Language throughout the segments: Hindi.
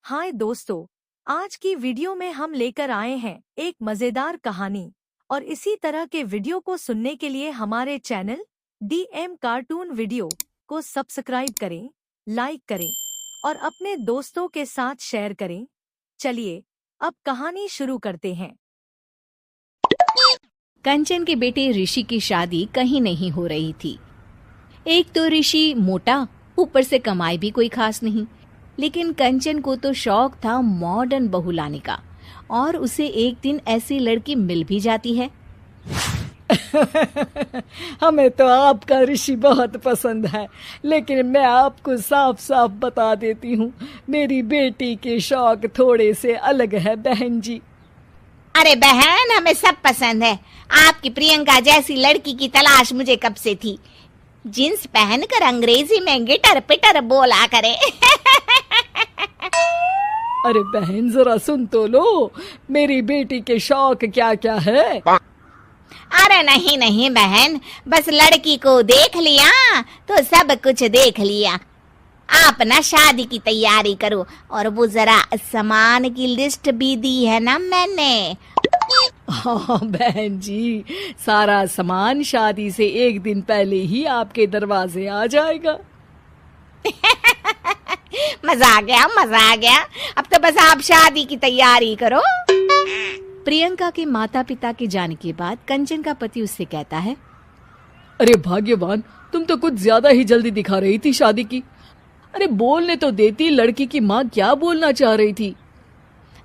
हाय दोस्तों, आज की वीडियो में हम लेकर आए हैं एक मजेदार कहानी। और इसी तरह के वीडियो को सुनने के लिए हमारे चैनल DM कार्टून वीडियो को सब्सक्राइब करें, लाइक करें और अपने दोस्तों के साथ शेयर करें। चलिए अब कहानी शुरू करते हैं। कंचन के बेटे ऋषि की शादी कहीं नहीं हो रही थी। एक तो ऋषि मोटा, ऊपर से कमाई भी कोई खास नहीं। लेकिन कंचन को तो शौक था मॉडर्न बहू लाने का, और उसे एक दिन ऐसी लड़की मिल भी जाती है। हमें तो आपका ऋषि बहुत पसंद है, लेकिन मैं आपको साफ साफ बता देती हूँ, मेरी बेटी के शौक थोड़े से अलग है बहन जी। अरे बहन, हमें सब पसंद है। आपकी प्रियंका जैसी लड़की की तलाश मुझे कब से थी। जींस पहनकर अंग्रेजी में गिटर पिटर बोला करे। अरे बहन जरा सुन तो लो, मेरी बेटी के शौक क्या क्या है। अरे नहीं नहीं बहन, बस लड़की को देख लिया तो सब कुछ देख लिया। आप ना शादी की तैयारी करो, और वो जरा सामान की लिस्ट भी दी है ना मैंने। हाँ बहन जी, सारा सामान शादी से एक दिन पहले ही आपके दरवाजे आ जाएगा। मजा आ गया, मजा आ गया। अब तो बस आप शादी की तैयारी करो। प्रियंका के माता पिता के जाने के बाद कंचन का पति उससे कहता है, अरे भाग्यवान, तुम तो कुछ ज्यादा ही जल्दी दिखा रही थी शादी की। अरे बोलने तो देती, लड़की की माँ क्या बोलना चाह रही थी।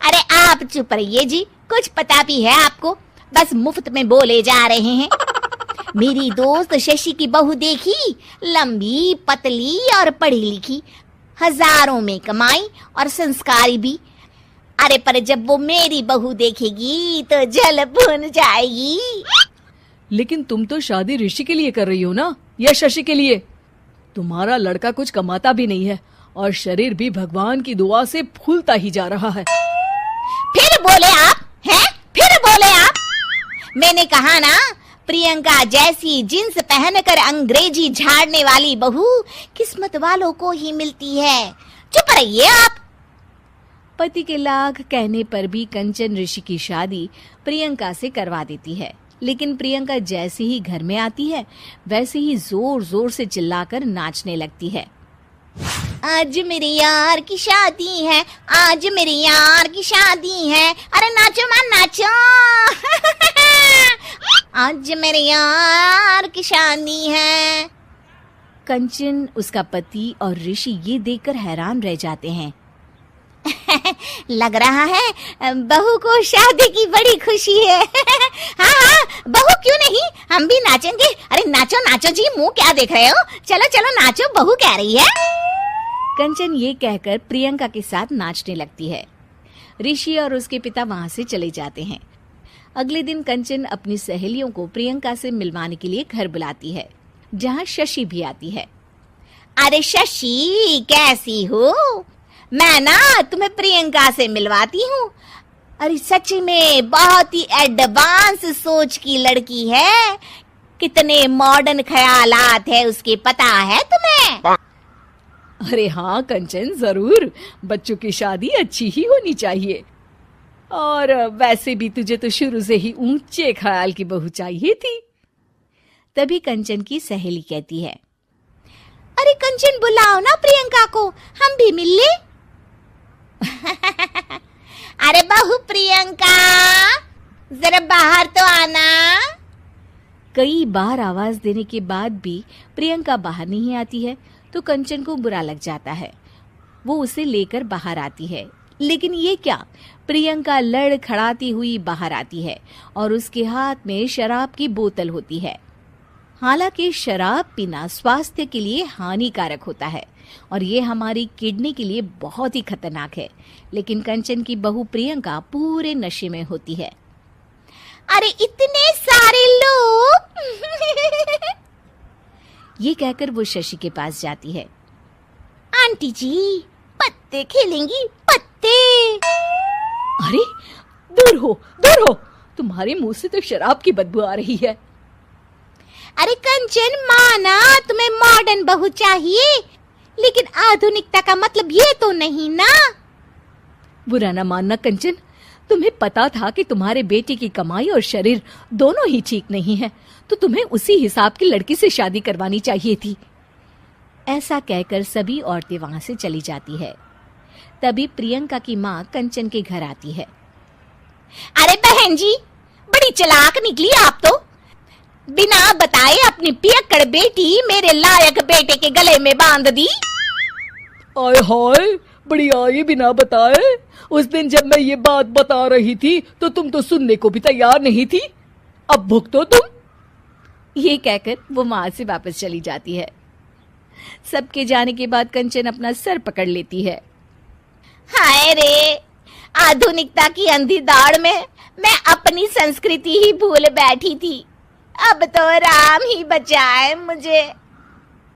अरे आप चुप रहिए जी, कुछ पता भी है आपको, बस मुफ्त में बोले जा रहे हैं। मेरी दोस्त शशि की बहू देखी, लंबी पतली और पढ़ी लिखी, हजारों में कमाई और संस्कारी भी। अरे पर जब वो मेरी बहू देखेगी तो जल भुन जाएगी। लेकिन तुम तो शादी ऋषि के लिए कर रही हो ना, या शशि के लिए? तुम्हारा लड़का कुछ कमाता भी नहीं है और शरीर भी भगवान की दुआ से फूलता ही जा रहा है। फिर बोले आप हैं? फिर बोले आप? मैंने कहा ना, प्रियंका जैसी जींस पहनकर अंग्रेजी झाड़ने वाली बहू किस्मत वालों को ही मिलती है। चुप रहिए आप। पति के लाख कहने पर भी कंचन ऋषि की शादी प्रियंका से करवा देती है। लेकिन प्रियंका जैसे ही घर में आती है, वैसे ही जोर जोर से चिल्लाकर नाचने लगती है। आज मेरे यार की शादी है, आज मेरे यार की शादी है। अरे नाचो मां नाचो। आज मेरे यार की शादी है। कंचन, उसका पति और ऋषि ये देखकर हैरान रह जाते हैं। लग रहा है बहू को शादी की बड़ी खुशी है। हाँ हाँ, बहू क्यों नहीं, हम भी नाचेंगे। अरे नाचो नाचो जी, मुंह क्या देख रहे हो, चलो चलो नाचो, बहू कह रही है। कंचन ये कहकर प्रियंका के साथ नाचने लगती है। ऋषि और उसके पिता वहां से चले जाते हैं। अगले दिन कंचन अपनी सहेलियों को प्रियंका से मिलवाने के लिए घर बुलाती है, जहां शशि भी आती है। अरे शशि, कैसी हो? मैं ना तुम्हें प्रियंका से मिलवाती हूँ। अरे सच में बहुत ही एडवांस सोच की लड़की है। कितने मॉडर्न ख्यालात है उसके, पता है तुम्हें? अरे हाँ कंचन, जरूर। बच्चों की शादी अच्छी ही होनी चाहिए। और वैसे भी तुझे तो शुरू से ही ऊंचे ख्याल की बहू चाहिए थी। तभी कंचन की सहेली कहती है, अरे कंचन, बुलाओ ना प्रियंका को, हम भी मिल ले। अरे बहू प्रियंका, जरा बाहर तो आना। कई बार आवाज देने के बाद भी प्रियंका बाहर नहीं आती है, तो कंचन को बुरा लग जाता है। वो उसे लेकर बाहर आती है, लेकिन ये क्या, प्रियंका लड़खड़ाती हुई बाहर आती है और उसके हाथ में शराब की बोतल होती है। हालांकि शराब पीना स्वास्थ्य के लिए हानिकारक होता है और ये हमारी किडनी के लिए बहुत ही खतरनाक है, लेकिन कंचन की बहू प्रियंका पूरे नशे में होती है। अरे इतने सारे लोग। ये कहकर वो शशि के पास जाती है। आंटी जी, पत्ते खेलेंगी, पत्ते। अरे दूर हो, दूर हो, तुम्हारे मुंह से तो शराब की बदबू आ रही है। अरे कंचन, माना तुम्हें मॉडर्न बहू चाहिए, लेकिन आधुनिकता का मतलब ये तो नहीं ना। बुरा ना मानना कंचन, तुम्हें पता था कि तुम्हारे बेटे की कमाई और शरीर दोनों ही ठीक नहीं है, तो तुम्हें उसी हिसाब की लड़की से शादी करवानी चाहिए थी। ऐसा कहकर सभी औरतें वहां से चली जाती है। तभी प्रियंका की माँ कंचन के घर आती है। अरे बहन जी, बड़ी चालाक निकली आप तो। बिना बताए अपनी पियक्कड़ बेटी मेरे लायक बेटे के गले में बांध दी। आय हाय, बड़ी आई बिना बताए। उस दिन जब मैं ये बात बता रही थी तो तुम तो सुनने को भी तैयार नहीं थी। अब भुगतो तुम। ये कहकर वो वहां से वापस चली जाती है। सबके जाने के बाद कंचन अपना सर पकड़ लेती है। हाय रे, आधुनिकता की अंधी दौड़ में मैं अपनी संस्कृति ही भूल बैठी थी। अब तो राम ही बचाए मुझे।